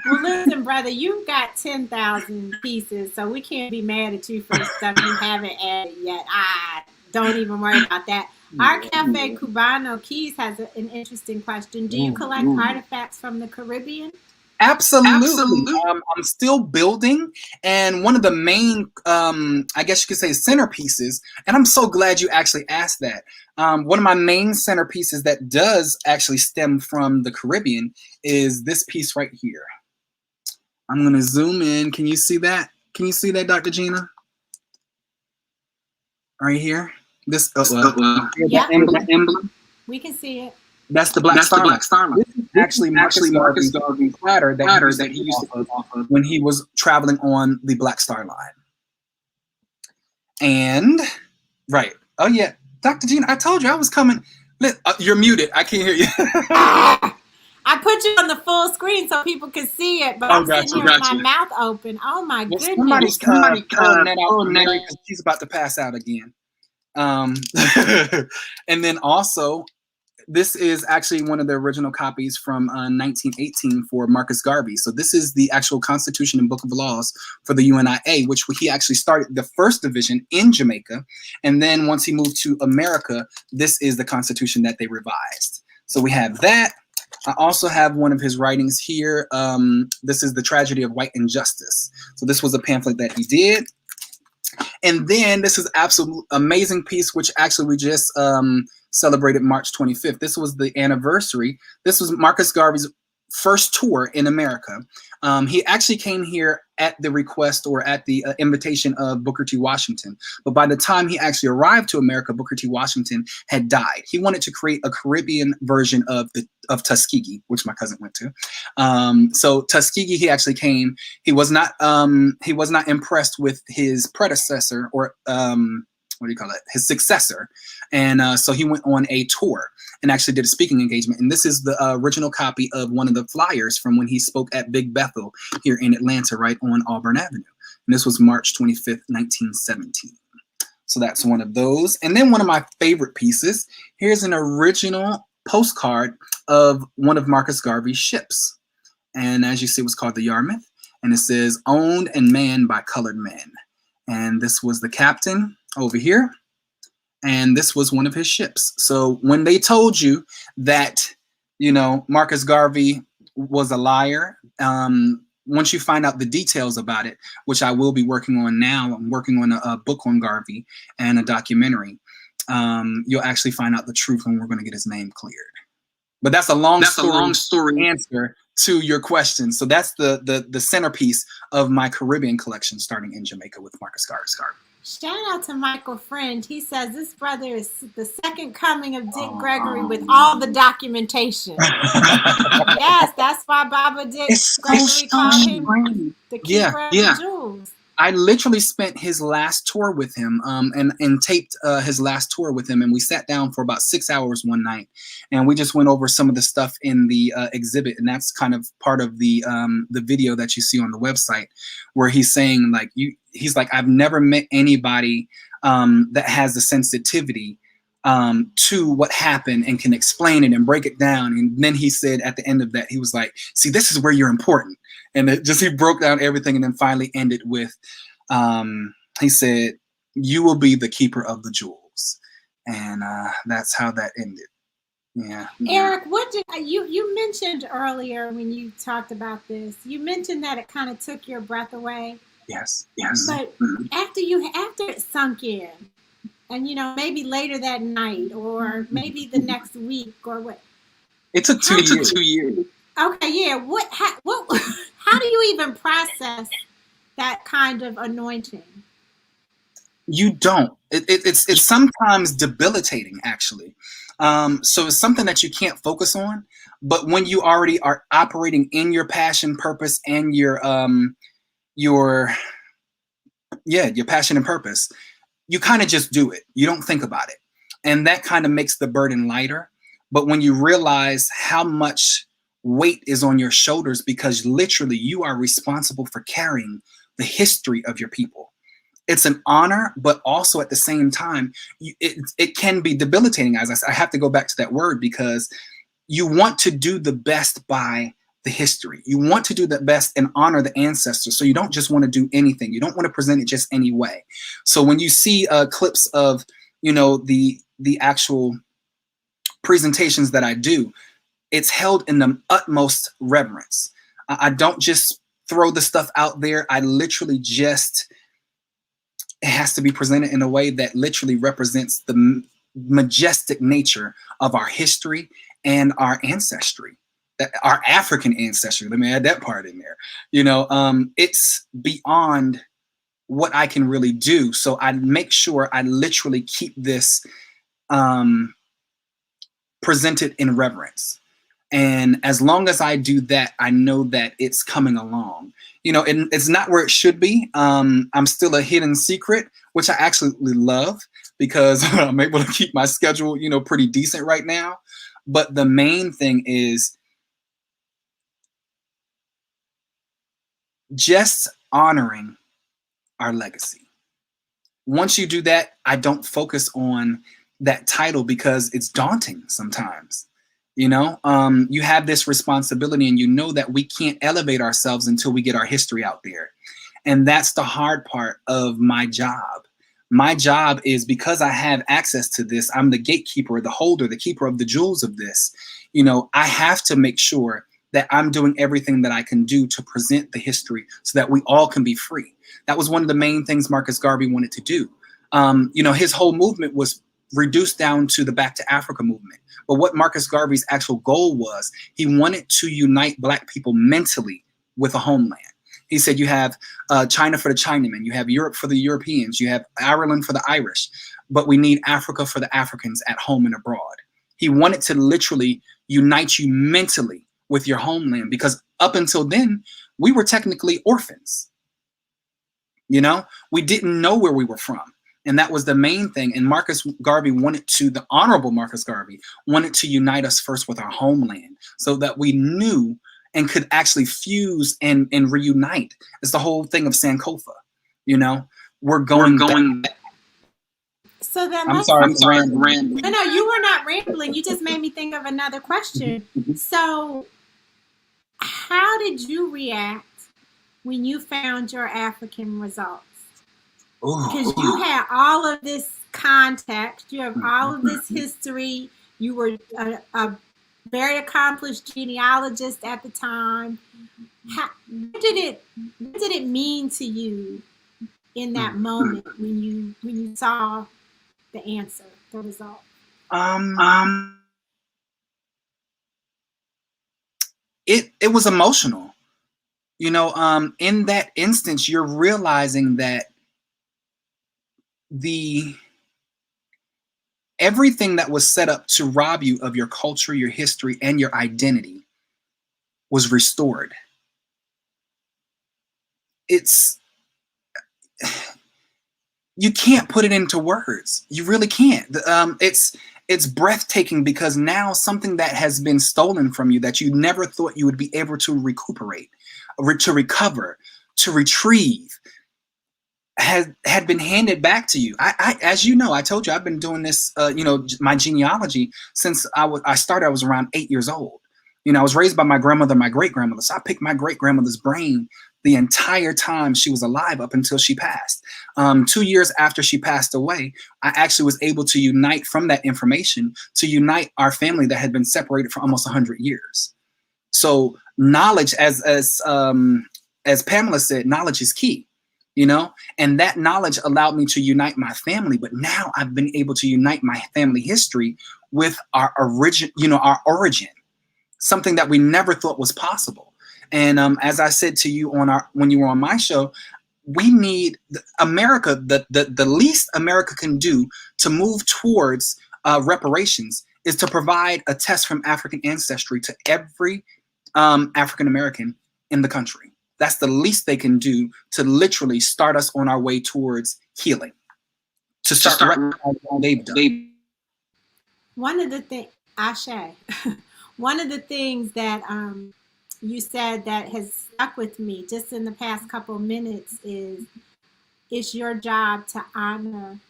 Well, listen, brother, you've got 10,000 pieces, so we can't be mad at you for the stuff you haven't added yet. Don't even worry about that. Our Cafe Cubano Keys has an interesting question. Do you collect artifacts from the Caribbean? Absolutely. I'm still building, and one of the main, I guess you could say, centerpieces, and I'm so glad you actually asked that. One of my main centerpieces that does actually stem from the Caribbean is this piece right here. I'm going to zoom in. Can you see that? Can you see that, Dr. Gina? Right here? This yeah. emblem. We can see it. That's the Black Starlight. This is actually Marcus Garvey's platter that he used to go off of when he was traveling on the Black Star Line. And, right. Oh, yeah. Dr. Gina, I told you I was coming. You're muted. I can't hear you. I put you on the full screen so people could see it, but I'm sitting here with my mouth open. Oh, my goodness. Somebody's pulling that out because she's about to pass out again. And then also, this is actually one of the original copies from 1918 for Marcus Garvey. So this is the actual Constitution and Book of Laws for the UNIA, which he actually started the first division in Jamaica. And then once he moved to America, this is the Constitution that they revised. So we have that. I also have one of his writings here. This is The Tragedy of White Injustice. So this was a pamphlet that he did. And then this is absolute amazing piece, which actually we just celebrated March 25th. This was the anniversary. This was Marcus Garvey's first tour in America. He actually came here at the request or at the invitation of Booker T. Washington. But by the time he actually arrived to America, Booker T. Washington had died. He wanted to create a Caribbean version of Tuskegee, which my cousin went to. So Tuskegee, he actually came. He was not impressed with his predecessor or his successor. And so he went on a tour and actually did a speaking engagement. And this is the original copy of one of the flyers from when he spoke at Big Bethel here in Atlanta, right on Auburn Avenue. And this was March 25th, 1917. So that's one of those. And then one of my favorite pieces, here's an original postcard of one of Marcus Garvey's ships. And as you see, it was called the Yarmouth. And it says, owned and manned by colored men. And this was the captain over here. and this was one of his ships. So when they told you that, you know, Marcus Garvey was a liar, once you find out the details about it, which I will be working on now, I'm working on a book on Garvey and a documentary, you'll actually find out the truth, and we're going to get his name cleared. But that's a long story answer to your question. So that's the centerpiece of my Caribbean collection, starting in Jamaica with Marcus Garvey. Shout out to Michael Friend. He says this brother is the second coming of Dick Gregory with all the documentation. Yes, that's why Baba Dick Gregory called him the keeper of the jewels. I literally spent his last tour with him, and taped his last tour with him, and we sat down for about 6 hours one night, and we just went over some of the stuff in the exhibit, and that's kind of part of the video that you see on the website, where he's saying, like, he's like, I've never met anybody that has the sensitivity to what happened and can explain it and break it down. And then he said at the end of that, he was like, see, this is where you're important. And he broke down everything, and then finally ended with, he said, you will be the keeper of the jewels. And that's how that ended. Yeah. Eric, what did you mentioned earlier when you talked about this, you mentioned that it kind of took your breath away. Yes. But after it sunk in, and, you know, maybe later that night, or maybe the next week, or what? It took 2 years. Okay, yeah. How do you even process that kind of anointing? You don't. It's sometimes debilitating, actually. So it's something that you can't focus on. But when you already are operating in your passion, purpose, and your passion and purpose, you kind of just do it. You don't think about it. And that kind of makes the burden lighter. But when you realize how much weight is on your shoulders, because literally you are responsible for carrying the history of your people, it's an honor, but also at the same time, it can be debilitating. As I said, I have to go back to that word, because you want to do the best by the history. You want to do the best and honor the ancestors. So you don't just want to do anything. You don't want to present it just any way. So when you see clips of, you know, the actual presentations that I do, it's held in the utmost reverence. I don't just throw the stuff out there. I literally just, it has to be presented in a way that literally represents the majestic nature of our history and our ancestry, our African ancestry. Let me add that part in there. You know, it's beyond what I can really do. So I make sure I literally keep this presented in reverence. And as long as I do that, I know that it's coming along. You know, and it's not where it should be. I'm still a hidden secret, which I actually love, because I'm able to keep my schedule, you know, pretty decent right now. But the main thing is just honoring our legacy. Once you do that, I don't focus on that title, because it's daunting sometimes. You know, you have this responsibility, and you know that we can't elevate ourselves until we get our history out there. And that's the hard part of my job. My job is, because I have access to this, I'm the gatekeeper, the holder, the keeper of the jewels of this. You know, I have to make sure that I'm doing everything that I can do to present the history so that we all can be free. That was one of the main things Marcus Garvey wanted to do. You know, his whole movement was reduced down to the Back to Africa movement. But what Marcus Garvey's actual goal was, he wanted to unite Black people mentally with a homeland. He said, you have China for the Chinamen, you have Europe for the Europeans, you have Ireland for the Irish, but we need Africa for the Africans at home and abroad. He wanted to literally unite you mentally with your homeland, because up until then, we were technically orphans. You know, we didn't know where we were from. And that was the main thing. And Marcus Garvey the Honorable Marcus Garvey wanted to unite us first with our homeland, so that we knew and could actually fuse and reunite. It's the whole thing of Sankofa. You know, we're going back. So then I'm sorry, rambling. No, you were not rambling. You just made me think of another question. So how did you react when you found your African results? Because you had all of this context. You have all of this history. You were a very accomplished genealogist at the time. What did it mean to you in that moment when you saw the answer, the result? It was emotional. You know, in that instance, you're realizing that everything that was set up to rob you of your culture, your history, and your identity was restored. You can't put it into words. You really can't. It's breathtaking, because now something that has been stolen from you that you never thought you would be able to recuperate, to recover, to retrieve, had been handed back to you. I as you know, I told you I've been doing this, you know, my genealogy since I started. I was around 8 years old. You know, I was raised by my grandmother, my great grandmother. So I picked my great grandmother's brain the entire time she was alive up until she passed. 2 years after she passed away, I actually was able to unite from that information to unite our family that had been separated for almost 100 years. So knowledge, as Pamela said, knowledge is key. You know, and that knowledge allowed me to unite my family. But now I've been able to unite my family history with our origin, you know, our origin, something that we never thought was possible. And as I said to you when you were on my show, we need America. The least America can do to move towards reparations is to provide a test from African Ancestry to every African American in the country. That's the least they can do to literally start us on our way towards healing. To start what they've done. One of the things, Ashe, one of the things that you said that has stuck with me just in the past couple of minutes is it's your job to honor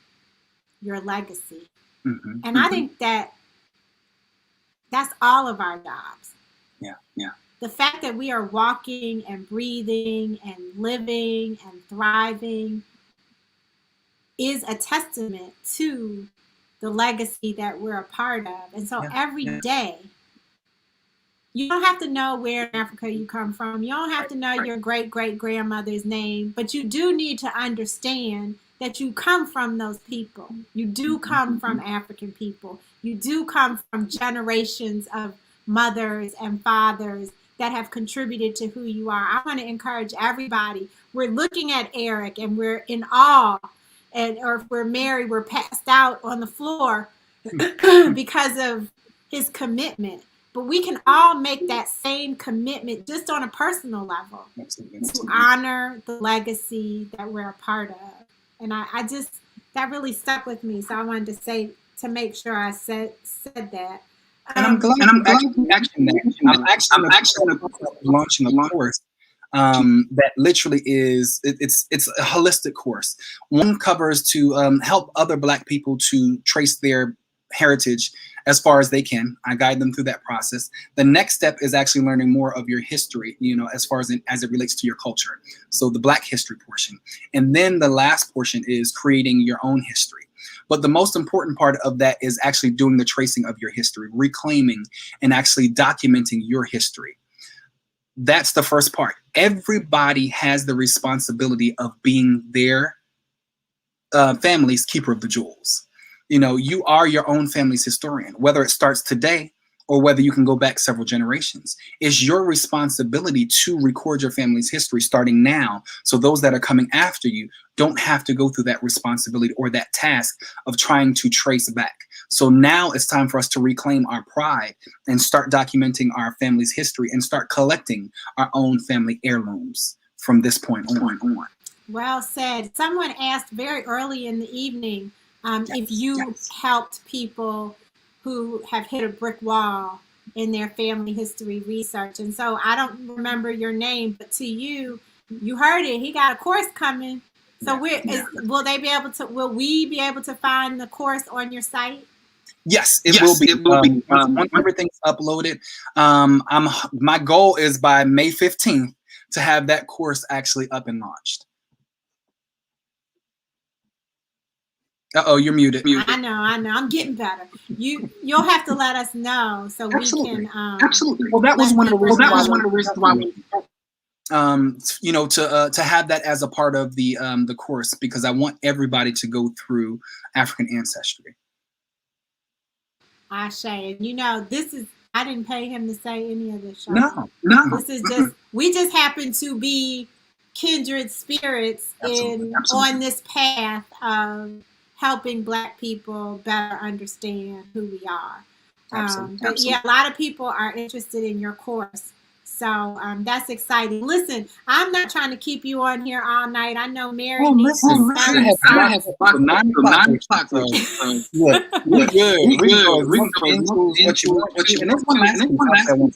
your legacy. And I think that's all of our jobs. Yeah. The fact that we are walking and breathing and living and thriving is a testament to the legacy that we're a part of. And so every day, you don't have to know where in Africa you come from. You don't have to know your great-great-grandmother's name, but you do need to understand that you come from those people. You do come from African people. You do come from generations of mothers and fathers that have contributed to who you are. I want to encourage everybody. We're looking at Eric and we're in awe, or if we're married, we're passed out on the floor because of his commitment. But we can all make that same commitment just on a personal level to honor the legacy that we're a part of. And I just, that really stuck with me. So I wanted to say, to make sure I said that. And I'm glad. I'm actually launching a course that literally is it's a holistic course. One covers to help other Black people to trace their heritage as far as they can. I guide them through that process. The next step is actually learning more of your history, you know, as far as it relates to your culture. So the Black history portion, and then the last portion is creating your own history. But the most important part of that is actually doing the tracing of your history, reclaiming and actually documenting your history. That's the first part. Everybody has the responsibility of being their family's keeper of the jewels. You know, you are your own family's historian, whether it starts today or whether you can go back several generations. It's your responsibility to record your family's history starting now, so those that are coming after you don't have to go through that responsibility or that task of trying to trace back. So now it's time for us to reclaim our pride and start documenting our family's history and start collecting our own family heirlooms from this point on. Well said. Someone asked very early in the evening if you helped people who have hit a brick wall in their family history research. And so I don't remember your name, but to you, you heard it. He got a course coming. So will we be able to find the course on your site? Yes, it will be. Once everything's uploaded, my goal is by May 15th to have that course actually up and launched. Uh-oh, you're muted. I know. I'm getting better. You'll have to let us know so Absolutely. we can. Absolutely. Well, that was one of the reasons why we. You know, to have that as a part of the course, because I want everybody to go through African Ancestry. Ashe, and you know, I didn't pay him to say any of this. No. This is we just happen to be kindred spirits on this path of helping Black people better understand who we are. But yeah, a lot of people are interested in your course. So that's exciting. Listen, I'm not trying to keep you on here all night. I know Mary needs to I have 9 o'clock. We're good. We can go into what you want. And there's one last thing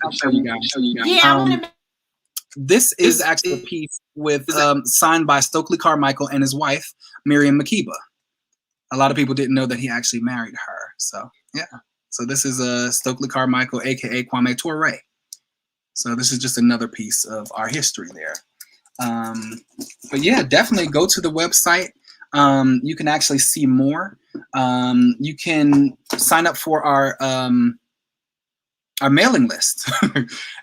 I'll show you guys. Yeah, I want to. This is actually a piece with signed by Stokely Carmichael and his wife, Miriam Makeba. A lot of people didn't know that he actually married her. So yeah. So this is Stokely Carmichael, aka Kwame Ture. So this is just another piece of our history there. But yeah, definitely go to the website. You can actually see more. You can sign up for our mailing list,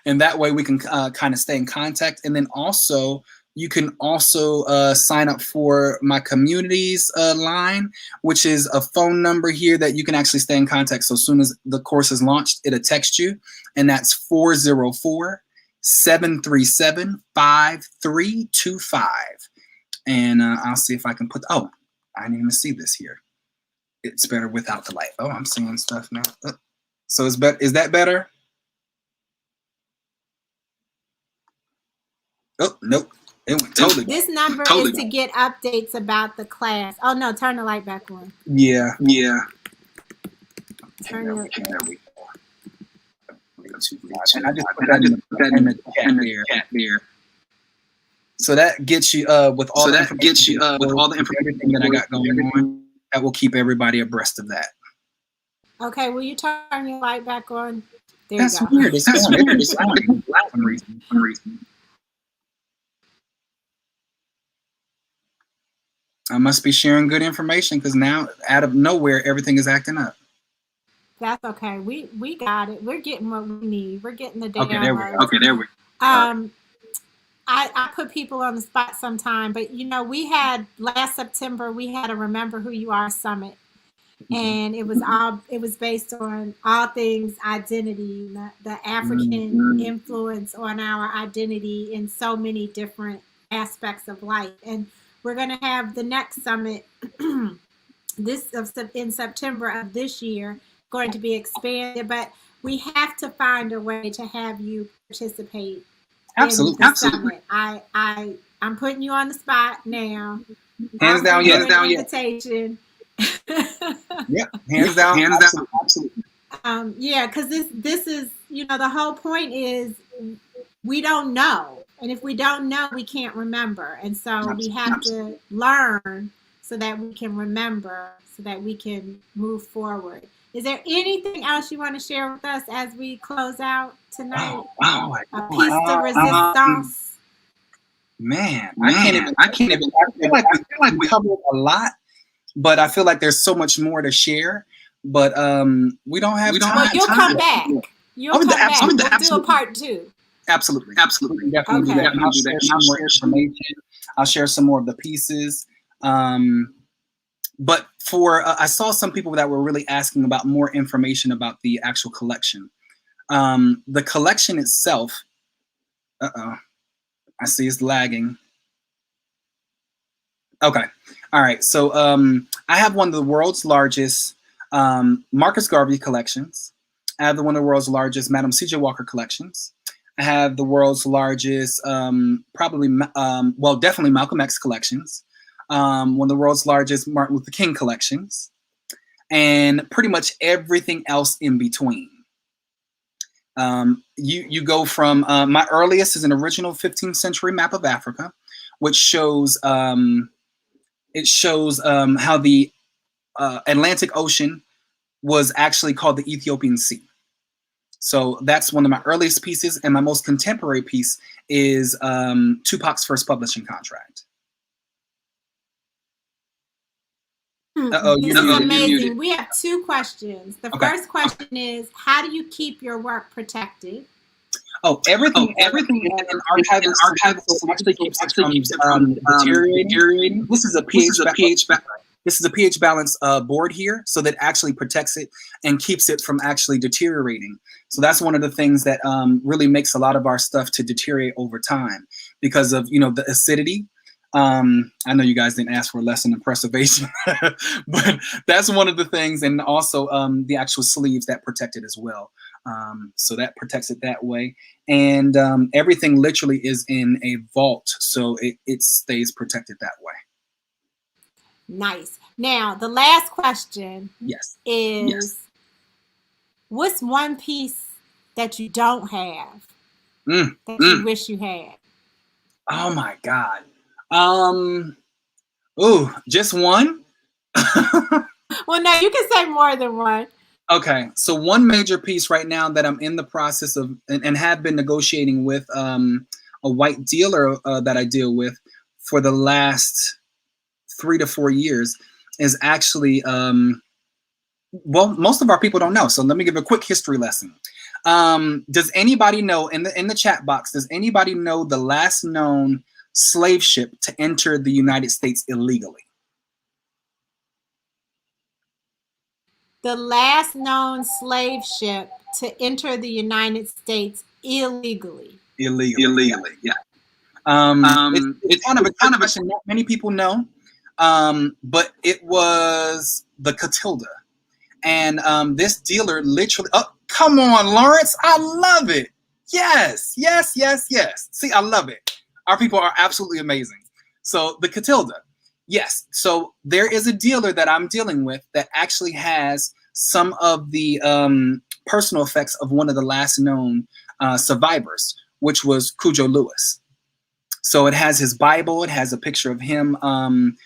and that way we can kind of stay in contact. And then also you can also sign up for my communities line, which is a phone number here that you can actually stay in contact. So as soon as the course is launched, it'll text you, and that's 404-737-5325. And I'll see if I can put, oh, I didn't even see this here. It's better without the light. Oh, I'm seeing stuff now. So is that better? Oh, nope. It went totally. This number is to get updates about the class. Oh no, turn the light back on. Yeah. Turn your. And I just put that in the chat there. So that gets you with all the information everything that I got going on. That will keep everybody abreast of that. Okay, will you turn your light back on? There That's you go. weird. It's weird. It's on for some reason. I must be sharing good information because now, out of nowhere, everything is acting up. That's okay. We got it. We're getting what we need. We're getting the download. There we go. I put people on the spot sometime, but you know, last September we had a Remember Who You Are summit, and it was based on all things identity, the African influence on our identity in so many different aspects of life. And we're going to have the next summit in September of this year, going to be expanded, but we have to find a way to have you participate. Absolutely. Summit. I'm putting you on the spot now. Hands down, invitation. Yeah, hands down. Absolutely. Yeah, because this is, you know, the whole point is we don't know. And if we don't know, we can't remember. And so we have to learn so that we can remember, so that we can move forward. Is there anything else you want to share with us as we close out tonight? A piece de resistance. Man, I can't even. I feel like we covered a lot, but I feel like there's so much more to share. But we don't have time. Well, you'll come back. We'll do a part 2. Absolutely. Definitely do that. And I'll share some more information. I'll share some more of the pieces. But I saw some people that were really asking about more information about the actual collection. The collection itself, I see it's lagging. Okay. All right. So I have one of the world's largest Marcus Garvey collections. I have one of the world's largest Madam C.J. Walker collections. I have the world's largest, definitely Malcolm X collections. One of the world's largest Martin Luther King collections, and pretty much everything else in between. You go from my earliest is an original 15th century map of Africa, which shows how the Atlantic Ocean was actually called the Ethiopian Sea. So that's one of my earliest pieces, and my most contemporary piece is Tupac's first publishing contract. Uh-oh, This you're is muted. amazing. We have two questions. The Okay. first question is, how do you keep your work protected? Oh, everything in archival actually keeps it from deteriorating. This is a pH balance board here, so that actually protects it and keeps it from actually deteriorating. So that's one of the things that really makes a lot of our stuff to deteriorate over time because of the acidity. I know you guys didn't ask for a lesson in preservation, but that's one of the things, and also the actual sleeves that protect it as well. So that protects it that way, and everything literally is in a vault, so it stays protected that way. Nice. Now, the last question is, what's one piece that you don't have that you wish you had? Oh my God. Just one? Well, no, you can say more than one. Okay, so one major piece right now that I'm in the process of and have been negotiating with a white dealer that I deal with for the last 3 to 4 years is actually, well, most of our people don't know. So let me give a quick history lesson. Does anybody know in the chat box, does anybody know the last known slave ship to enter the United States illegally? The last known slave ship to enter the United States illegally. Illegally, yeah. It's kind of a question not many people know, but it was the Catilda. And this dealer literally, oh, come on, Lawrence, I love it. Yes. See, I love it. Our people are absolutely amazing. So the Catilda, yes. So there is a dealer that I'm dealing with that actually has some of the personal effects of one of the last known survivors, which was Cujo Lewis. So it has his Bible, it has a picture of him, and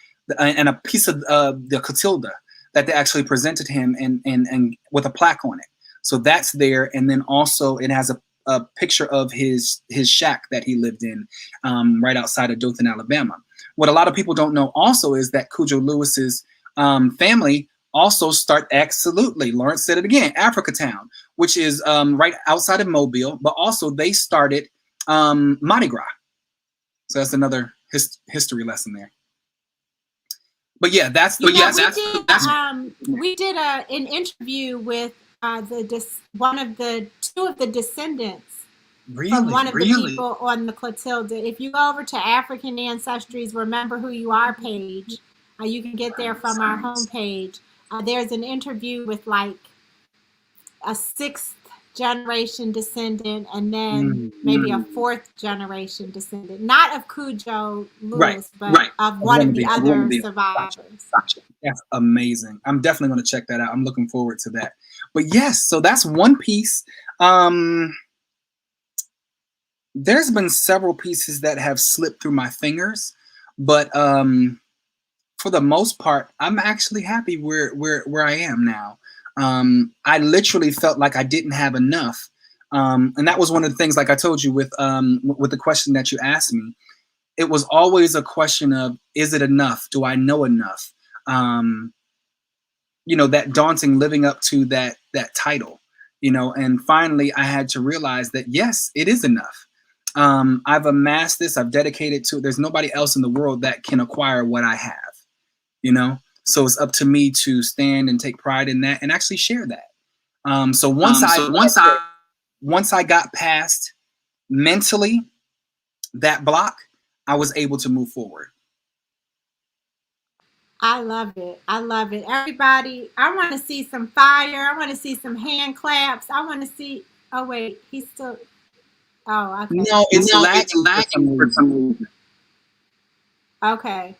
a piece of the Catilda that they actually presented him and with a plaque on it. So that's there, and then also it has a picture of his shack that he lived in right outside of Dothan, Alabama. What a lot of people don't know also is that Cujo Lewis's family also absolutely, Lawrence said it again, Africa Town, which is right outside of Mobile, but also they started Mardi Gras. So that's another history lesson there. But yeah, we did an interview with two of the descendants from one of the people on the Clotilda. If you go over to African Ancestry's Remember Who You Are page, you can get there from our homepage. There's an interview with like a 6th generation descendant and then maybe a 4th generation descendant, not of Cujo Lewis, but of one of the other survivors. That's amazing. I'm definitely going to check that out. I'm looking forward to that. But yes, so that's one piece. There's been several pieces that have slipped through my fingers, but for the most part, I'm actually happy where I am now. I literally felt like I didn't have enough. And that was one of the things, like I told you with the question that you asked me, it was always a question of, is it enough? Do I know enough? That daunting living up to that title, and finally I had to realize that, yes, it is enough. I've amassed this, I've dedicated to it. There's nobody else in the world that can acquire what I have, So it's up to me to stand and take pride in that and actually share that. So once I got past mentally that block, I was able to move forward. I love it. Everybody, I want to see some fire. I want to see some hand claps. I want to see. Oh wait, he's still. Oh, okay. No, it's lacking for some reason. Okay.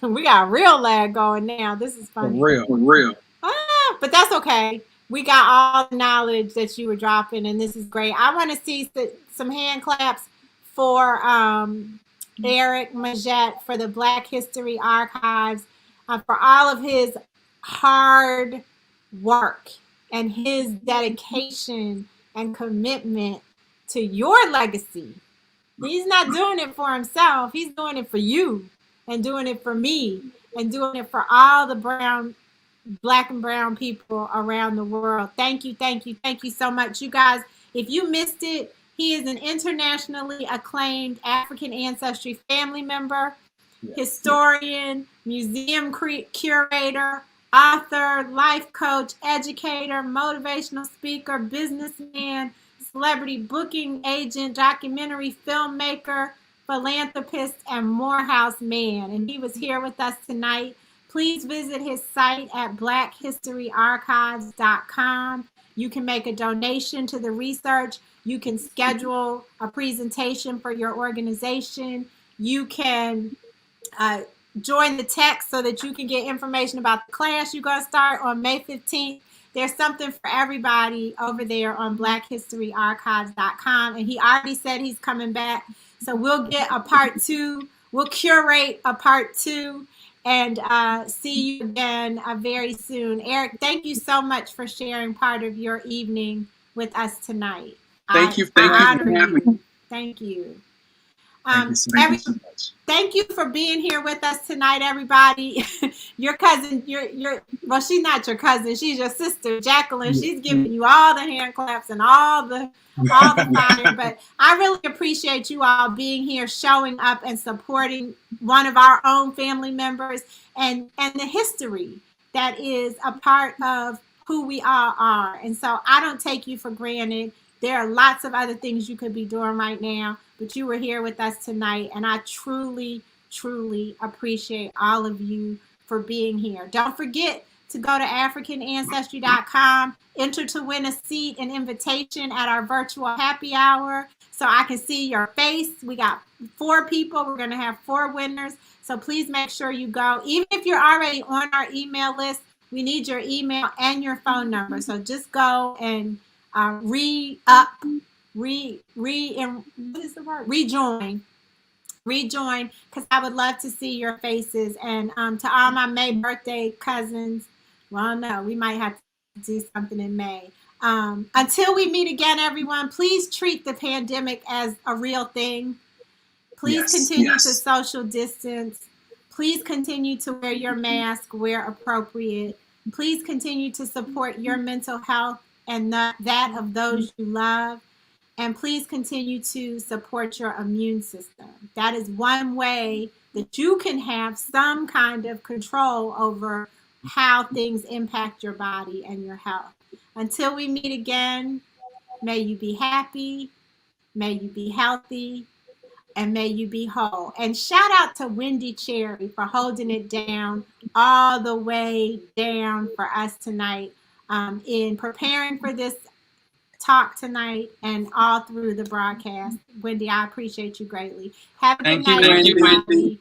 We got real lag going now. This is funny. For real. But that's okay. We got all the knowledge that you were dropping, and this is great. I want to see some hand claps for Eric Majette, for the Black History Archives, for all of his hard work and his dedication and commitment to your legacy. He's not doing it for himself. He's doing it for you. and doing it for me and doing it for all the Black and brown people around the world. Thank you, thank you, thank you so much. You guys, if you missed it, he is an internationally acclaimed African ancestry family member, historian, museum curator, author, life coach, educator, motivational speaker, businessman, celebrity booking agent, documentary filmmaker, philanthropist, and Morehouse man. And he was here with us tonight. Please visit his site at blackhistoryarchives.com. You can make a donation to the research. You can schedule a presentation for your organization. You can join the text so that you can get information about the class you're going to start on May 15th. There's something for everybody over there on blackhistoryarchives.com. And he already said he's coming back. So we'll get a part 2. We'll curate a part 2 and see you again very soon. Eric, thank you so much for sharing part of your evening with us tonight. Thank you for having me. Thank you. Thank you so much. Thank you for being here with us tonight, everybody. Your cousin, well, she's not your cousin, she's your sister, Jacqueline. She's giving you all the hand claps and all the fire. But I really appreciate you all being here, showing up and supporting one of our own family members and the history that is a part of who we all are. And so I don't take you for granted. There are lots of other things you could be doing right now, but you were here with us tonight, and I truly, truly appreciate all of you for being here. Don't forget to go to AfricanAncestry.com, enter to win a seat and invitation at our virtual happy hour so I can see your face. We got 4 people. We're going to have 4 winners, so please make sure you go. Even if you're already on our email list, we need your email and your phone number, so just go and rejoin, because I would love to see your faces. And to all my May birthday cousins, well, no, we might have to do something in May. Until we meet again, everyone, please treat the pandemic as a real thing. Please continue to social distance. Please continue to wear your mask where appropriate. Please continue to support your mental health and that of those you love. And please continue to support your immune system. That is one way that you can have some kind of control over how things impact your body and your health. Until we meet again, may you be happy, may you be healthy, and may you be whole. And shout out to Wendi Cherry for holding it down all the way down for us tonight in preparing for this talk tonight and all through the broadcast. Wendi, I appreciate you greatly. Have a good night, everybody.